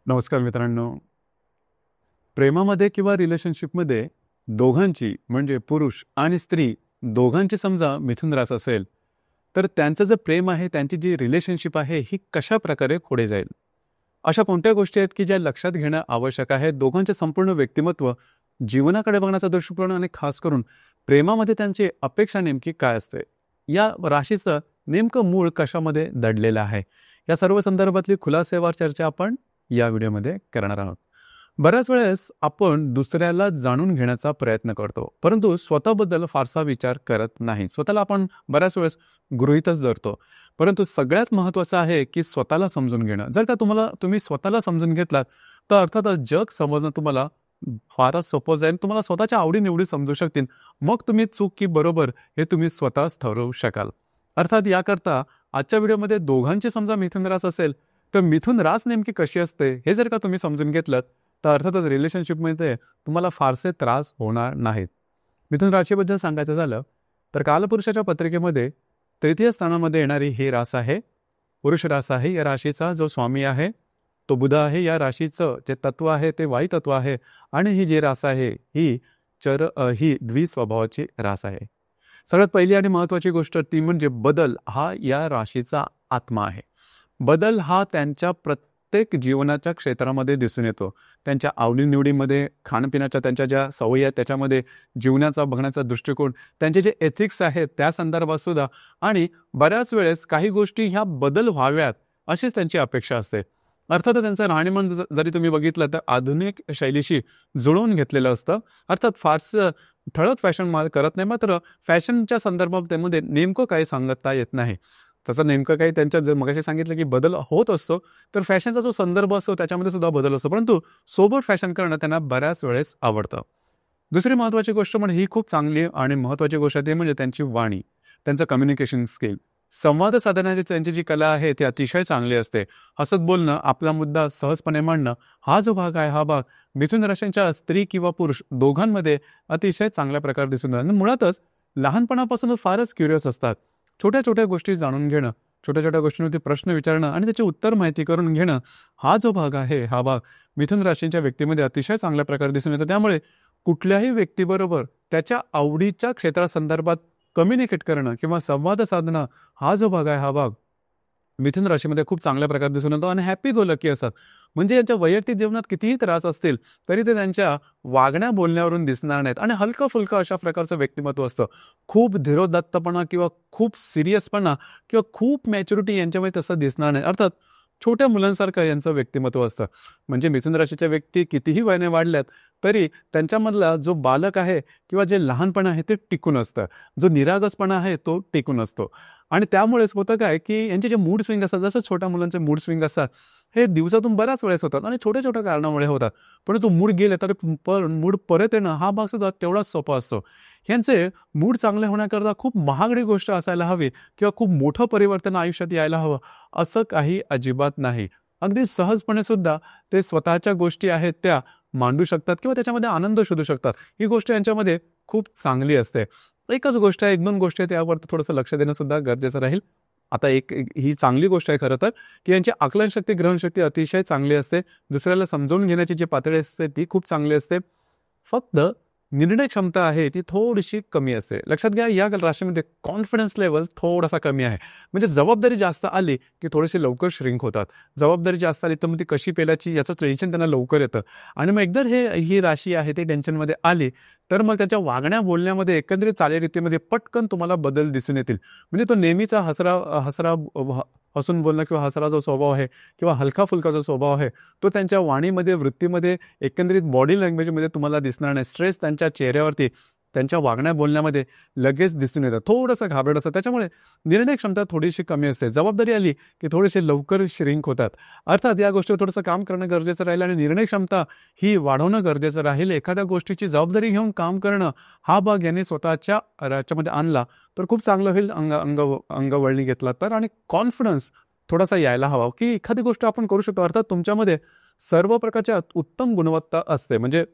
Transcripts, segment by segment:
नमस्कार मित्रांनो. प्रेमामध्ये किंवा रिलेशनशिपमध्ये दोघांची म्हणजे पुरुष आणि स्त्री दोघांची समजा मिथुन रास असेल, तर त्यांचं जे प्रेम आहे, त्यांची जी रिलेशनशिप आहे, ही कशा प्रकारे पुढे जाईल? अशा कोणत्या गोष्टी आहेत की ज्या लक्षात घेणं आवश्यक आहे? दोघांचे संपूर्ण व्यक्तिमत्व, जीवनाकडे बघण्याचा दृष्टिकोन आणि खास करून प्रेमामध्ये त्यांची अपेक्षा नेमकी काय असते? या राशीचं नेमकं मूळ कशामध्ये दडलेलं आहे? या सर्व संदर्भातली खुलासेवार चर्चा आपण या व्हिडिओमध्ये करणार आहोत. बऱ्याच वेळेस आपण दुसऱ्याला जाणून घेण्याचा प्रयत्न करतो, परंतु स्वतःबद्दल फारसा विचार करत नाही. स्वतःला आपण बऱ्याच वेळेस गृहीतच धरतो. परंतु सगळ्यात महत्त्वाचं आहे की स्वतःला समजून घेणं. जर का तुम्ही स्वतःला समजून घेतलात, तर अर्थातच जग समजणं तुम्हाला फारच सोपं जाईल. तुम्हाला स्वतःच्या आवडीनिवडी समजू शकतील. मग तुम्ही चूक की बरोबर हे तुम्ही स्वतःच ठरवू शकाल. अर्थात याकरता आजच्या व्हिडिओमध्ये दोघांची समजा मिथुन रास असेल, तर मिथुन रास नेमकी कशी असते हे जर का तुम्ही समजून घेतलं, तर अर्थातच रिलेशनशिपमध्ये तुम्हाला फारसे त्रास होणार नाहीत. मिथुन राशीबद्दल सांगायचं झालं तर कालपुरुषाच्या पत्रिकेमध्ये तृतीय स्थानामध्ये येणारी ही रास आहे, पुरुष रास आहे. या राशीचा जो स्वामी आहे तो बुध आहे. या राशीचं जे तत्व आहे ते वायू तत्व आहे आणि ही जी रास आहे ही द्विस्वभावाची रास आहे. सगळ्यात पहिली आणि महत्त्वाची गोष्ट ती म्हणजे बदल हा या राशीचा आत्मा आहे. बदल हा त्यांच्या प्रत्येक जीवनाच्या क्षेत्रामध्ये दिसून येतो. त्यांच्या आवडीनिवडीमध्ये, खाणपिण्याच्या त्यांच्या ज्या सवयी आहेत त्याच्यामध्ये, जीवनाचा बघण्याचा दृष्टिकोन, त्यांचे जे एथिक्स आहेत त्या संदर्भात सुद्धा, आणि बऱ्याच वेळेस काही गोष्टी ह्या बदल व्हाव्यात अशीच त्यांची अपेक्षा असते. अर्थातच त्यांचं राहणीमान जरी तुम्ही बघितलं तर आधुनिक शैलीशी जुळवून घेतलेलं असतं. अर्थात फारसं ठळक फॅशन करत नाही, मात्र फॅशनच्या संदर्भात त्यामध्ये नेमकं काही सांगता येत नाही. तसं नेमकं काही त्यांच्या जर मगाशी सांगितलं की बदल होत असतो, तर फॅशनचा जो संदर्भ असतो त्याच्यामध्ये सुद्धा बदल असतो, परंतु सोबत फॅशन करणं त्यांना बऱ्याच वेळेस आवडतं. दुसरी महत्त्वाची गोष्ट म्हणजे ही खूप चांगली आणि महत्त्वाची गोष्ट आहे, ती म्हणजे त्यांची वाणी, त्यांचं कम्युनिकेशन स्किल, संवाद साधण्याची त्यांची जी कला आहे ती अतिशय चांगली असते. हसत बोलणं, आपला मुद्दा सहजपणे मांडणं, हा जो भाग आहे हा भाग मिथुन राशीच्या स्त्री किंवा पुरुष दोघांमध्ये अतिशय चांगल्या प्रकारे दिसून येतो. आणि मुळातच लहानपणापासूनच फारच क्युरियस असतात. छोट्या छोट्या गोष्टी जाणून घेणं, छोट्या छोट्या गोष्टींवरती प्रश्न विचारणं आणि त्याची उत्तर माहिती करून घेणं, हा जो भाग आहे हा भाग मिथुन राशीच्या व्यक्तीमध्ये अतिशय चांगल्या प्रकारे दिसून येतो. त्यामुळे कुठल्याही व्यक्तीबरोबर त्याच्या आवडीच्या क्षेत्रासंदर्भात कम्युनिकेट करणं किंवा संवाद साधणं, हा जो भाग आहे हा भाग मिथुन राशीमध्ये खूप चांगल्या प्रकारे दिसून येतो. आणि हॅपी गो लकी असतात. म्हणजे यांच्या वैयक्तिक जीवनात कितीही त्रास असतील तरी ते त्यांच्या वागण्या बोलण्यावरून दिसणार नाहीत आणि हलकं फुलकं अशा प्रकारचं व्यक्तिमत्व असतं. खूप धीरोदात्तपणा किंवा खूप सिरियसपणा किंवा खूप मॅच्युरिटी यांच्यामध्ये तसं दिसणार नाही. अर्थात छोट्या मुलांसारखं यांचं व्यक्तिमत्व असतं. म्हणजे मिथुन राशीच्या व्यक्ती कितीही वयाने वाढल्यात तरी त्यांच्यामधला जो बालक आहे किंवा जे लहानपण आहे ते टिकून असतं, जो निरागसपणा आहे तो टिकून असतो. आणि त्यामुळेच होतं काय की यांचे जे मूड स्विंग असतात, जसं छोट्या मुलांचे मूड स्विंग असतात, हे दिवसातून बऱ्याच वेळेस होतात आणि छोट्या छोट्या कारणामुळे होतात. परंतु मूड गेले तर मूड परत येणं हा भाग सुद्धा तेवढाच सोपा असतो. ह्यांचे मूड चांगले होण्याकरता खूप महागडी गोष्ट असायला हवी किंवा खूप मोठं परिवर्तन आयुष्यात यायला हवं असं काही अजिबात नाही. अगदी सहजपणे सुद्धा ते स्वतःच्या गोष्टी आहेत त्या मांडू शकतात किंवा त्याच्यामध्ये आनंद शोधू शकतात. ही गोष्ट यांच्यामध्ये खूप चांगली असते. एकच गोष्ट आहे, 1-2 गोष्टी आहेत, यावर थोडंसं लक्ष देणं सुद्धा गरजेचं राहील. आता ही चांगली गोष्ट आहे खरं तर, की यांची आकलनशक्ती, ग्रहणशक्ती अतिशय चांगली असते. दुसऱ्याला समजावून घेण्याची जी पातळी असते ती खूप चांगली असते. फक्त निर्णय क्षमता आहे ती थोडीशी कमी असते. लक्षात घ्या, या राशीमध्ये कॉन्फिडन्स लेवल थोडासा कमी आहे. म्हणजे जबाबदारी जास्त आली की थोडीशी लवकर श्रिंक होतात. जबाबदारी जास्त आली तर मग ती कशी पेलायची याचं टेन्शन त्यांना लवकर येतं. आणि मग एकदा ही राशी आहे ती टेन्शनमध्ये आली तर मग त्याच्या वागण्या बोलण्यामध्ये, एकंदरीत चालीरीतीमध्ये पटकन तुम्हाला बदल दिसून येतील. म्हणजे तो नेहमीचा हसून बोलणं किंवा हसरा जो स्वभाव आहे किंवा हलका फुलका जो स्वभाव आहे तो त्यांच्या वाणीमध्ये, वृत्तीमध्ये, एकंदरीत बॉडी लँग्वेजमध्ये तुम्हाला दिसणार नाही. स्ट्रेस त्यांच्या चेहऱ्यावरती, त्यांच्या वागण्या बोलण्यामध्ये लगेच दिसून येतं. थोडंसं घाबरट असतं. त्याच्यामुळे निर्णय क्षमता थोडीशी कमी असते. जबाबदारी आली की थोडेसे लवकर श्रिंक होतात. अर्थात या गोष्टीवर थोडंसं काम करणं गरजेचं राहील आणि निर्णय क्षमता ही वाढवणं गरजेचं राहील. एखाद्या गोष्टीची जबाबदारी घेऊन काम करणं हा भाग यांनी स्वतःच्या राज्यामध्ये आणला तर खूप चांगलं होईल. अंगवळणी घेतला तर. आणि कॉन्फिडन्स थोडासा यायला हवा की एखादी गोष्ट आपण करू शकतो. अर्थात तुमच्यामध्ये सर्व प्रकारच्या उत्तम गुणवत्ता असते. म्हणजे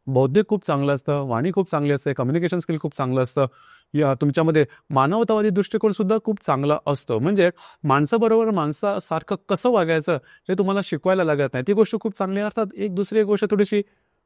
बौद्धिक खूप चांगलं असतं, वाणी खूप चांगली असते, कम्युनिकेशन स्किल खूप चांगलं असतं. या तुमच्यामध्ये मानवतावादी दृष्टिकोन सुद्धा खूप चांगला असतो. म्हणजे माणसाबरोबर माणसासारखं कसं वागायचं हे तुम्हाला शिकवायला लागत नाही. ती गोष्ट खूप चांगली आहे. अर्थात एक दुसरी गोष्ट थोडीशी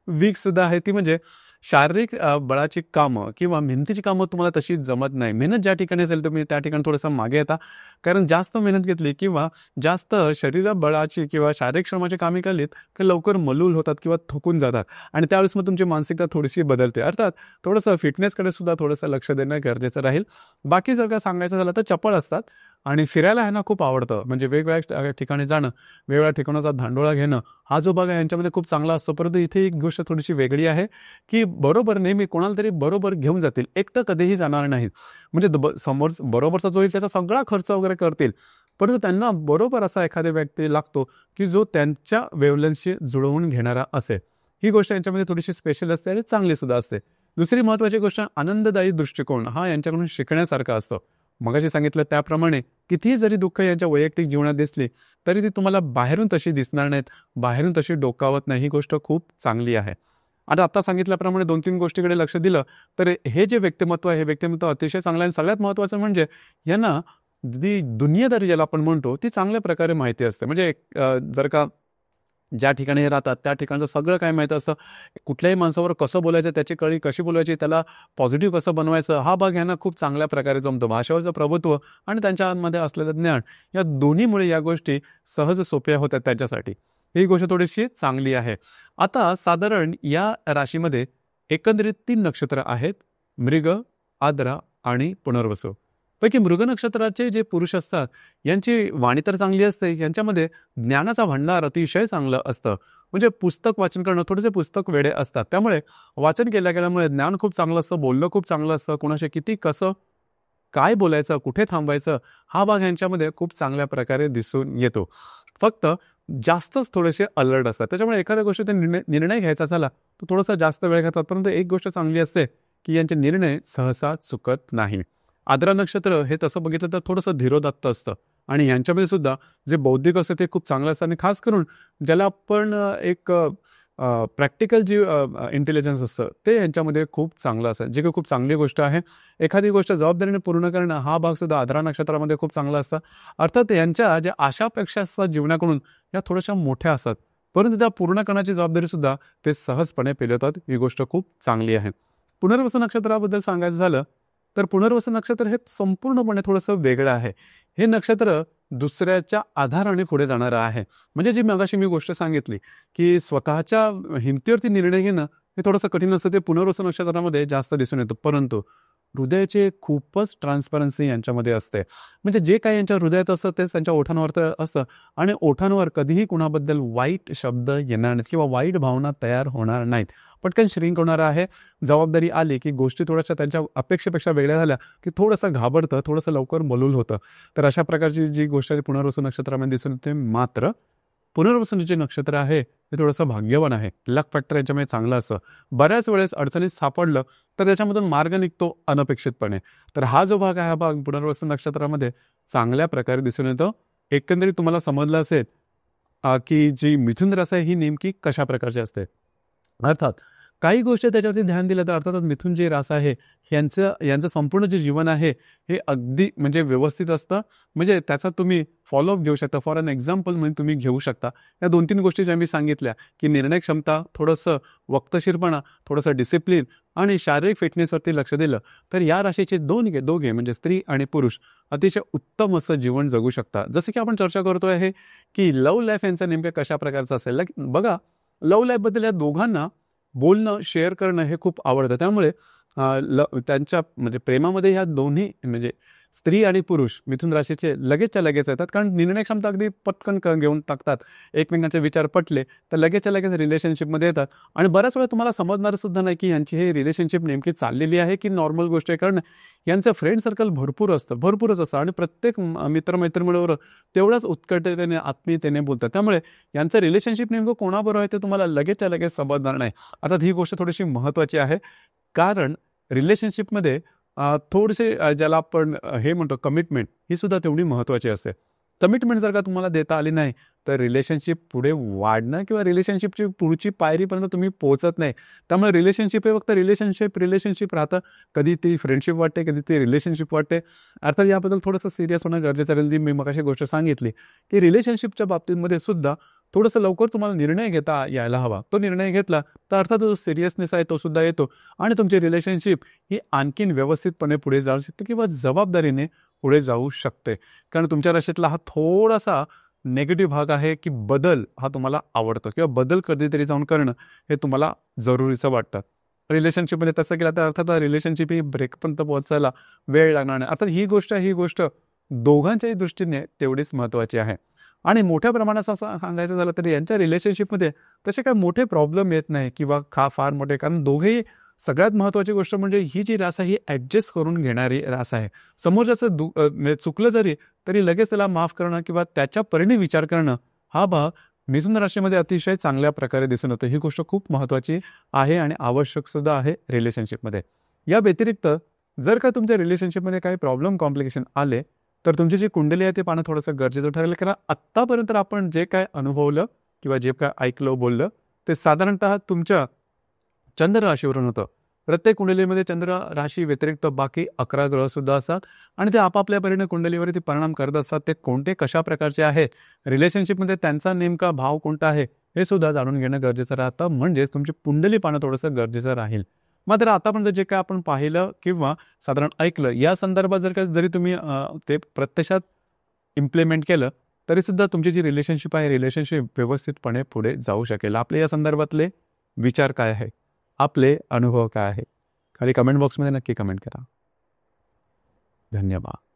वीक सुद्धा आहे, ती म्हणजे शारीरिक बळाची कामं किंवा मेहनतीची कामं तुम्हाला तशी जमत नाही. मेहनत ज्या ठिकाणी असेल तुम्ही त्या ठिकाणी थोडंसं मागे येता. कारण जास्त मेहनत घेतली किंवा जास्त शरीर बळाची किंवा शारीरिक श्रमाची कामे केलीत की लवकर मलूल होतात किंवा थकून जातात आणि त्यावेळेस मग तुमची मानसिकता थोडीशी बदलते. अर्थात थोडंसं फिटनेसकडे सुद्धा थोडंसं लक्ष देणं गरजेचं राहील. बाकी जर का सांगायचं झालं तर चपळ असतात आणि फिरायला ह्यांना खूप आवडतं. म्हणजे वेगवेगळ्या ठिकाणी जाणं, वेगवेगळ्या ठिकाणाचा धांडोळा घेणं, हा जो भाग आहे यांच्यामध्ये खूप चांगला असतो. परंतु इथे एक गोष्ट थोडीशी वेगळी आहे की बरोबर नेहमी कोणाला तरी बरोबर घेऊन जातील, एकटं कधीही जाणार नाहीत. म्हणजे समोर बरोबरचा जो येईल त्याचा सगळा खर्च वगैरे करतील, परंतु त्यांना बरोबर असा एखादा व्यक्ती लागतो की जो त्यांच्या वेव्हलेन्थशी जुळवून घेणारा असेल. ही गोष्ट यांच्यामध्ये थोडीशी स्पेशल असते आणि चांगली सुद्धा असते. दुसरी महत्त्वाची गोष्ट, आनंददायी दृष्टिकोन हा यांच्याकडून शिकण्यासारखा असतो. मगाशी सांगितलं त्याप्रमाणे कितीही जरी दुःख यांच्या वैयक्तिक जीवनात दिसली तरी ती तुम्हाला बाहेरून तशी दिसणार नाहीत, बाहेरून तशी डोकावत नाही. ही गोष्ट खूप चांगली आहे. आता सांगितल्याप्रमाणे 2-3 गोष्टीकडे लक्ष दिलं तर हे जे व्यक्तिमत्व आहे, हे व्यक्तिमत्व अतिशय चांगलं आहे. आणि सगळ्यात महत्त्वाचं म्हणजे यांना जी दुनियादारी ज्याला आपण म्हणतो ती चांगल्या प्रकारे माहिती असते. म्हणजे जर का ज्या ठिकाणी हे राहतात त्या ठिकाणचं सगळं काय माहीत असतं. कुठल्याही माणसावर कसं बोलायचं, त्याची कळी कशी बोलायची, त्याला पॉझिटिव्ह कसं बनवायचं, हा भाग ह्यांना खूप चांगल्या प्रकारे जमतो. भाषेवरचं प्रभुत्व आणि त्यांच्यामध्ये असलेलं ज्ञान, या दोन्हीमुळे या गोष्टी सहज सोप्या होतात त्यांच्यासाठी. ही गोष्ट थोडीशी चांगली आहे. आता साधारण या राशीमध्ये एकंदरीत 3 नक्षत्र आहेत: मृग, आद्रा आणि पुनर्वसू. पैकी मृग नक्षत्राचे जे पुरुष असतात यांची वाणी तर चांगली असते, यांच्यामध्ये ज्ञानाचा भंडार अतिशय चांगलं असतं. म्हणजे पुस्तक वाचन करणं, थोडेसे पुस्तक वेडे असतात. त्यामुळे वाचन केल्यामुळे ज्ञान खूप चांगलं असतं, बोलणं खूप चांगलं असतं. कोणाशी किती कसं काय बोलायचं, कुठे थांबायचं, हा भाग यांच्यामध्ये खूप चांगल्या प्रकारे दिसून येतो. फक्त जास्तच थोडेसे अलर्ट असतात. त्याच्यामुळे एखाद्या गोष्टीचा निर्णय घ्यायचा झाला तर थोडासा जास्त वेळ घेतात. परंतु एक गोष्ट चांगली असते की यांचे निर्णय सहसा चुकत नाही. आद्रा नक्षत्र हे तसं बघितलं तर थोडंसं धीरोदात्त असतं आणि यांच्यामध्ये सुद्धा जे बौद्धिक असतं ते खूप चांगलं असतं आणि खास करून ज्याला आपण एक प्रॅक्टिकल जी इंटेलिजन्स असतं ते यांच्यामध्ये खूप चांगलं असतं, जी काही खूप चांगली गोष्ट आहे. एखादी गोष्ट जबाबदारीने पूर्ण करणं, हा भाग सुद्धा आद्रा नक्षत्रामध्ये खूप चांगला असतं. अर्थात यांच्या ज्या आशापेक्षा असतात जीवनाकडून या थोड्याशा मोठ्या असतात, परंतु त्या पूर्ण करण्याची जबाबदारी सुद्धा ते सहजपणे पेलवतात. ही गोष्ट खूप चांगली आहे. पुनर्वसू नक्षत्राबद्दल सांगायचं झालं तर पुनर्वसू नक्षत्र हे संपूर्णपणे थोडंसं वेगळं आहे. हे नक्षत्र दुसऱ्याच्या आधाराने पुढे जाणारं आहे. म्हणजे जी मगाशी मी गोष्ट सांगितली की स्वतःच्या हिमतीवरती निर्णय घेणं हे थोडंसं कठीण असतं, ते पुनर्वसू नक्षत्रामध्ये जास्त दिसून येतं. परंतु हृदयाचे खूपच ट्रान्सपरन्सी यांच्यामध्ये असते. म्हणजे जे काही यांच्या हृदयात असतं तेच त्यांच्या ओठांवर तर असतं आणि ओठांवर कधीही कुणाबद्दल वाईट शब्द येणार नाहीत किंवा वाईट भावना तयार होणार नाहीत. पटकन श्रिंक होणार आहे. जबाबदारी आली की गोष्टी थोड्याशा त्यांच्या अपेक्षेपेक्षा वेगळ्या झाल्या की थोडंसं घाबरतं, थोडंसं लवकर मलूल होतं. तर अशा प्रकारची जी गोष्ट आहे पुनर्वसू नक्षत्रामध्ये दिसून येते. मात्र पुनर्वसूचे जे नक्षत्र आहे ते थोडंसं भाग्यवान आहे. लक फॅक्टर याच्यामध्ये चांगलं असं बऱ्याच वेळेस अडचणीत सापडलं तर त्याच्यामधून मार्ग निघतो अनपेक्षितपणे. तर हा जो भाग आहे, हा भाग पुनर्वसू नक्षत्रामध्ये चांगल्या प्रकारे दिसून येतो. एकंदरीत तुम्हाला समजलं असेल की जी मिथुन रास आहे ही नेमकी कशा प्रकारची असते. अर्थात काही गोष्टी त्याच्यावरती ध्यान दिलं तर अर्थातच मिथुन जे रास आहे यांचं संपूर्ण जे जीवन आहे हे अगदी म्हणजे व्यवस्थित असतं. म्हणजे त्याचा तुम्ही फॉलोअप घेऊ शकता. फॉर एन एक्झाम्पल म्हणून तुम्ही घेऊ शकता. या 2-3 गोष्टी ज्या मी सांगितल्या की निर्णय क्षमता, थोडंसं वक्तशीरपणा, थोडंसं डिसिप्लिन आणि शारीरिक फिटनेसवरती लक्ष दिलं तर या राशीचे दोघे म्हणजे स्त्री आणि पुरुष अतिशय उत्तम असं जीवन जगू शकतात. जसं की आपण चर्चा करतोय आहे की लव्ह लाईफ यांचं नेमकं कशा प्रकारचं असेल. बघा, लव्ह लाईफबद्दल या दोघांना बोलणं, शेअर करणं हे खूप आवडतं. त्यामुळे त्यांच्या म्हणजे प्रेमामध्ये ह्या दोन्ही म्हणजे स्त्री आणि पुरुष मिथुन राशीचे लगेचच्या लगेच येतात. कारण निर्णय क्षमता अगदी पटकन घेऊन टाकतात. एकमेकांचे विचार पटले तर लगेचच्या लगेच रिलेशनशिपमध्ये येतात आणि बऱ्याच वेळा तुम्हाला समजणार सुद्धा नाही की यांची हे रिलेशनशिप नेमकी चाललेली आहे की नॉर्मल गोष्ट आहे. कारण यांचं फ्रेंड सर्कल भरपूरच असतं आणि प्रत्येक मित्रमैत्रिणीबरोबर तेवढ्याच उत्कटतेने, आत्मीयतेने बोलतात. त्यामुळे यांचं रिलेशनशिप नेमकं कोणाबरोबर आहे ते तुम्हाला लगेचच्या लगेच समजणार नाही. अर्थात ही गोष्ट थोडीशी महत्त्वाची आहे. कारण रिलेशनशिपमध्ये थोडेसे ज्याला आपण हे म्हणतो कमिटमेंट, ही सुद्धा तेवढी महत्त्वाची असते. कमिटमेंट जर का तुम्हाला देता आली नाही तर रिलेशनशिप पुढे वाढणं किंवा रिलेशनशिपची पुढची पायरीपर्यंत तुम्ही पोहोचत नाही. त्यामुळे रिलेशनशिप हे फक्त रिलेशनशिप राहतं. कधी ती फ्रेंडशिप वाटते, कधी ती रिलेशनशिप वाटते. अर्थात याबद्दल थोडंसं सिरियस होणं गरजेचं राहील. मी मगाशी गोष्ट सांगितली की रिलेशनशिपच्या बाबतीमध्ये सुद्धा थोडंसं लवकर तुम्हाला निर्णय घेता यायला हवा. तो निर्णय घेतला तर अर्थात जो सिरियसनेस आहे तो सुद्धा येतो आणि तुमची रिलेशनशिप ही आणखीन व्यवस्थितपणे पुढे जाऊ शकते किंवा जबाबदारीने पुढे जाऊ शकते. कारण तुमच्या राशीतला हा थोडासा नेगेटिव्ह भाग आहे की बदल हा तुम्हाला आवडतो किंवा बदल कधीतरी जाऊन करणं हे तुम्हाला जरुरीचं वाटतं. रिलेशनशिपमध्ये तसं केलं तर अर्थात रिलेशनशिप ही ब्रेकपर्यंत पोहोचायला वेळ लागणार नाही. अर्थात ही गोष्ट दोघांच्याही दृष्टीने तेवढीच महत्त्वाची आहे. आणि मोठ्या प्रमाणात असं सांगायचं झालं तर यांच्या रिलेशनशिपमध्ये तसे काही मोठे प्रॉब्लेम येत नाही किंवा फार मोठे, कारण दोघेही सगळ्यात महत्त्वाची गोष्ट म्हणजे ही जी रास आहे ही ॲडजस्ट करून घेणारी रास आहे. समोरच्याचं म्हणजे चुकलं जरी तरी लगेच त्याला माफ करणं किंवा त्याच्या परिणी विचार करणं हा भाग मिथुन राशीमध्ये अतिशय चांगल्या प्रकारे दिसून येतो. ही गोष्ट खूप महत्त्वाची आहे आणि आवश्यक सुद्धा आहे रिलेशनशिपमध्ये. या व्यतिरिक्त जर का तुमच्या रिलेशनशिपमध्ये काही प्रॉब्लेम कॉम्प्लिकेशन आले तर तुमची जी कुंडली आहे ते पाहणं थोडंसं गरजेचं ठरेल. कारण आत्तापर्यंत आपण जे काय अनुभवलं किंवा जे काय ऐकलं बोललं ते साधारणतः तुमच्या चंद्र राशीवरून होतं. प्रत्येक कुंडलीमध्ये चंद्र राशी व्यतिरिक्त बाकी 11 ग्रह सुद्धा असतात आणि ते आपापल्या परीने कुंडलीवरती परिणाम करत असतात. ते कोणते कशा प्रकारचे आहेत, रिलेशनशिपमध्ये त्यांचा नेमका भाव कोणता आहे हे सुद्धा जाणून घेणं गरजेचं राहतं. म्हणजेच तुमची कुंडली पाहणं थोडंसं गरजेचं राहील. मात्र आतापर्यंत जे काय आपण पाहिलं किंवा साधारण ऐकलं या संदर्भात जरी तुम्ही ते प्रत्यक्षात इम्प्लिमेंट केलं तरी सुद्धा तुमची जी रिलेशनशिप आहे रिलेशनशिप व्यवस्थितपणे पुढे जाऊ शकेल. आपले या संदर्भातले विचार काय आहे, आपले अनुभव काय आहे, खाली कमेंट बॉक्समध्ये नक्की कमेंट करा. धन्यवाद.